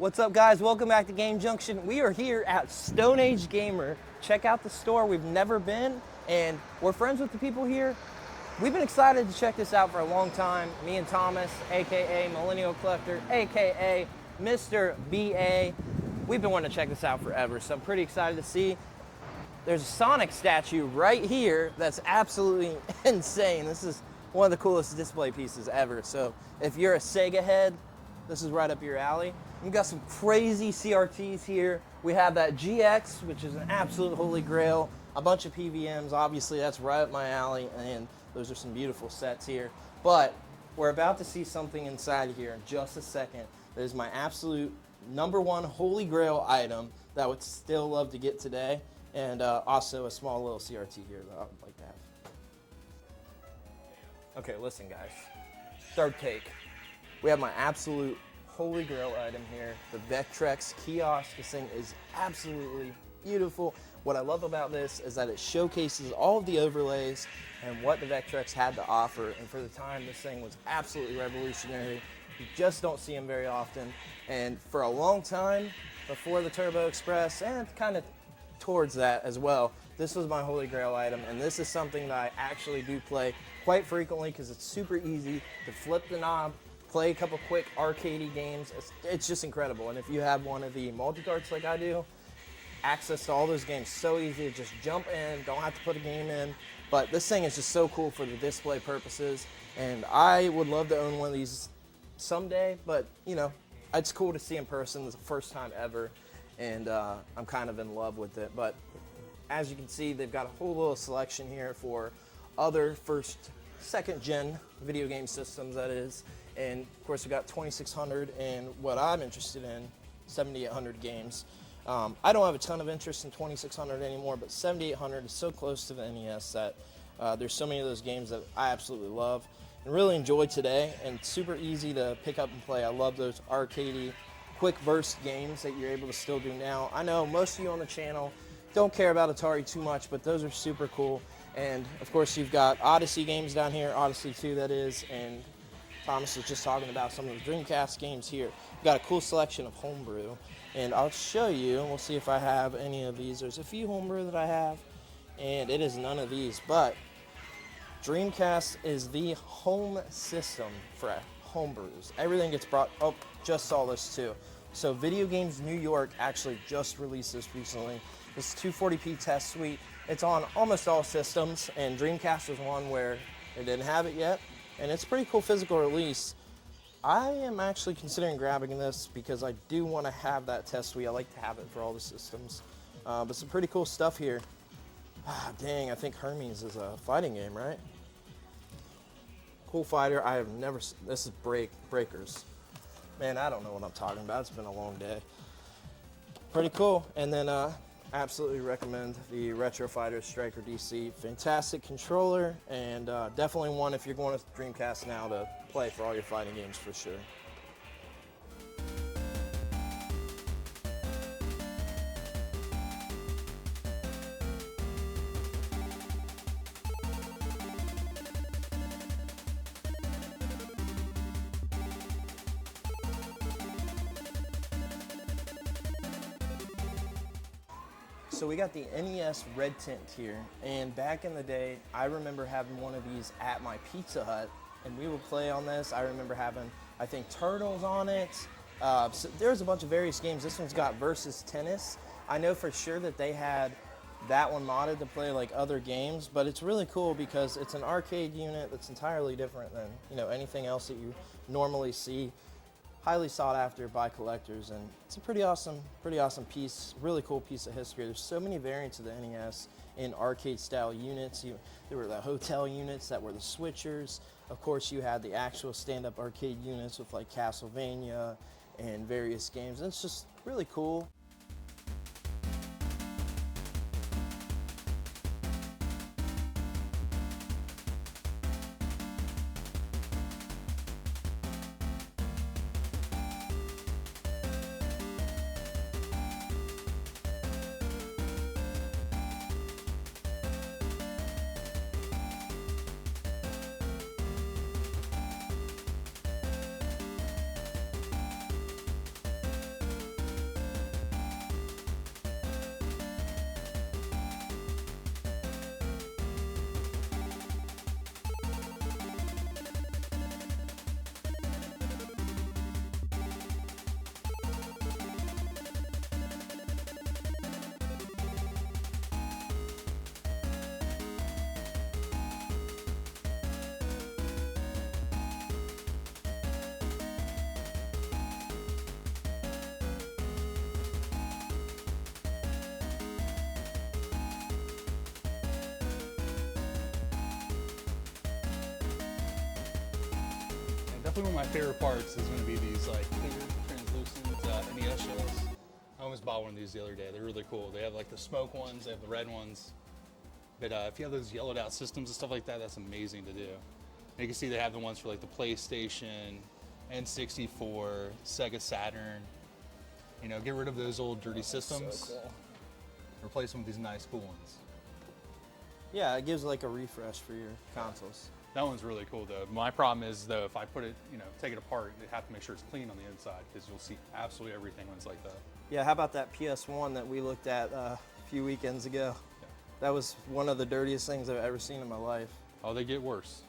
What's up, guys? Welcome back to Game Junction. We are here at Stone Age Gamer. Check out the store. We've never been, and we're friends with the people here. We've been excited to check this out for a long time. Me and Thomas, aka Millennial Collector, aka Mr. BA. We've been wanting to check this out forever, so I'm pretty excited to see. There's a Sonic statue right here that's absolutely insane. This is one of the coolest display pieces ever. So if you're a Sega head, this is right up your alley. We've got some crazy CRTs here. We have that GX, which is an absolute holy grail. A bunch of PVMs, obviously that's right up my alley, and those are some beautiful sets here. But we're about to see something inside here in just a second. That is my absolute #1 holy grail item that I would still love to get today. And also a small little CRT here that I would like to have. Okay, listen guys, third take. We have my absolute holy grail item here, the Vectrex kiosk. This thing is absolutely beautiful. What I love about this is that it showcases all of the overlays and what the Vectrex had to offer. And for the time, this thing was absolutely revolutionary. You just don't see them very often. And for a long time, before the Turbo Express, and kind of towards that as well, this was my holy grail item. And this is something that I actually do play quite frequently because it's super easy to flip the knob, play a couple quick arcadey games. It's just incredible. And if you have one of the multi-carts like I do, access to all those games so easy to just jump in, don't have to put a game in. But this thing is just so cool for the display purposes. And I would love to own one of these someday, but you know, it's cool to see in person. It's the first time ever. And I'm kind of in love with it. But as you can see, they've got a whole little selection here for other second gen video game systems, that is. And of course, we got 2600 and what I'm interested in, 7800 games. I don't have a ton of interest in 2600 anymore, but 7800 is so close to the NES that there's so many of those games that I absolutely love and really enjoy today, and super easy to pick up and play. I love those arcadey, quick burst games that you're able to still do now. I know most of you on the channel don't care about Atari too much, but those are super cool. And of course, you've got Odyssey games down here, Odyssey 2 that is, and Thomas was just talking about some of the Dreamcast games here. We've got a cool selection of homebrew, and I'll show you, and we'll see if I have any of these. There's a few homebrew that I have, and it is none of these, but Dreamcast is the home system for homebrews. Everything gets brought, oh, just saw this too. So Video Games New York actually just released this recently. This 240p test suite. It's on almost all systems, and Dreamcast was one where they didn't have it yet. And it's a pretty cool physical release. I am actually considering grabbing this because I do want to have that test suite. I like to have it for all the systems. But some pretty cool stuff here. Dang, I think Hermes is a fighting game, right? Cool fighter. I have never, this is Breakers. Man, I don't know what I'm talking about. It's been a long day. Pretty cool. And then absolutely recommend the Retro Fighter Striker DC. Fantastic controller, and definitely one if you're going to Dreamcast now to play for all your fighting games for sure. So we got the NES red tint here, and back in the day, I remember having one of these at my Pizza Hut, and we would play on this. I remember having, I think, Turtles on it. So there's a bunch of various games. This one's got Versus Tennis. I know for sure that they had that one modded to play like other games, but it's really cool because it's an arcade unit that's entirely different than, you know, anything else that you normally see. Highly sought after by collectors, and it's a pretty awesome piece, really cool piece of history. There's so many variants of the NES in arcade style units. There were the hotel units that were the switchers. Of course, you had the actual stand-up arcade units with like Castlevania and various games, and it's just really cool. Definitely one of my favorite parts is going to be these like clear, translucent NES shells. I almost bought one of these the other day. They're really cool. They have like the smoke ones, they have the red ones. But if you have those yellowed out systems and stuff like that, that's amazing to do. And you can see they have the ones for like the PlayStation, N64, Sega Saturn. You know, get rid of those old dirty systems. So cool. Replace them with these nice cool ones. Yeah, it gives like a refresh for your consoles. That one's really cool though. My problem is though, if I put it, you know, take it apart, you have to make sure it's clean on the inside because you'll see absolutely everything when it's like that. Yeah, how about that PS1 that we looked at a few weekends ago? Yeah. That was one of the dirtiest things I've ever seen in my life. Oh, they get worse.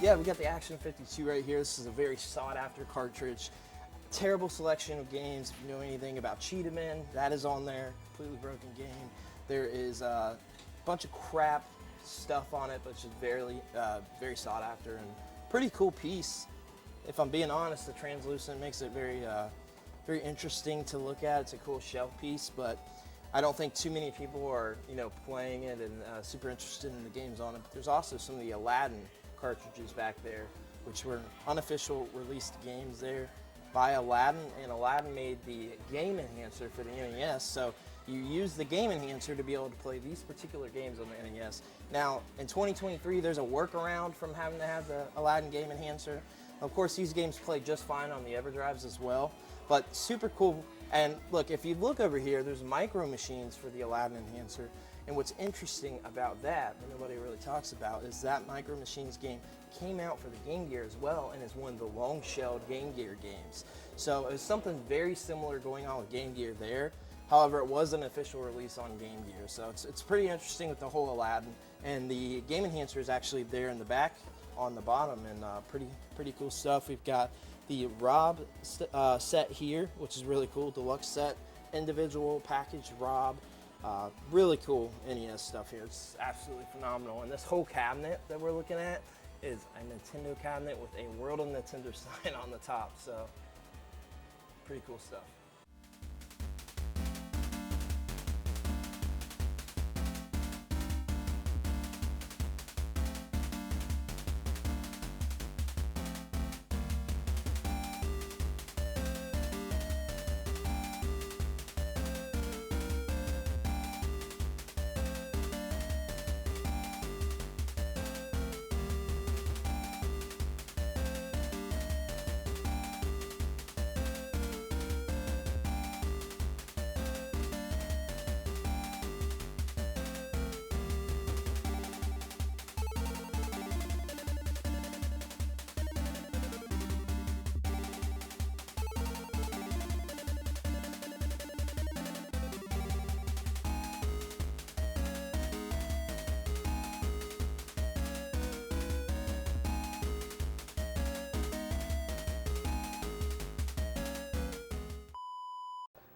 Yeah, we got the Action 52 right here. This is a very sought after cartridge. Terrible selection of games. If you know anything about Cheetah Man, that is on there. Completely broken game. There is a bunch of crap stuff on it, but it's just very sought after and pretty cool piece. If I'm being honest, the translucent makes it very interesting to look at. It's a cool shelf piece, but I don't think too many people are, playing it and super interested in the games on it. But there's also some of the Aladdin cartridges back there, which were unofficial released games there by Aladdin, and Aladdin made the game enhancer for the NES, so you use the game enhancer to be able to play these particular games on the NES. Now, in 2023, there's a workaround from having to have the Aladdin game enhancer. Of course, these games play just fine on the EverDrives as well, but super cool. And look, if you look over here, there's micro machines for the Aladdin enhancer. And what's interesting about that nobody really talks about is that Micro Machines game came out for the Game Gear as well and is one of the long-shelled Game Gear games. So it's something very similar going on with Game Gear there. However, it was an official release on Game Gear. So it's pretty interesting with the whole Aladdin. And the game enhancer is actually there in the back on the bottom, and pretty cool stuff. We've got the Rob set here, which is really cool, deluxe set, individual package Rob. Really cool NES stuff here. It's absolutely phenomenal. And this whole cabinet that we're looking at is a Nintendo cabinet with a World of Nintendo sign on the top. So pretty cool stuff.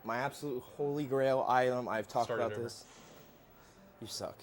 My absolute holy grail item. I've talked about this. You suck.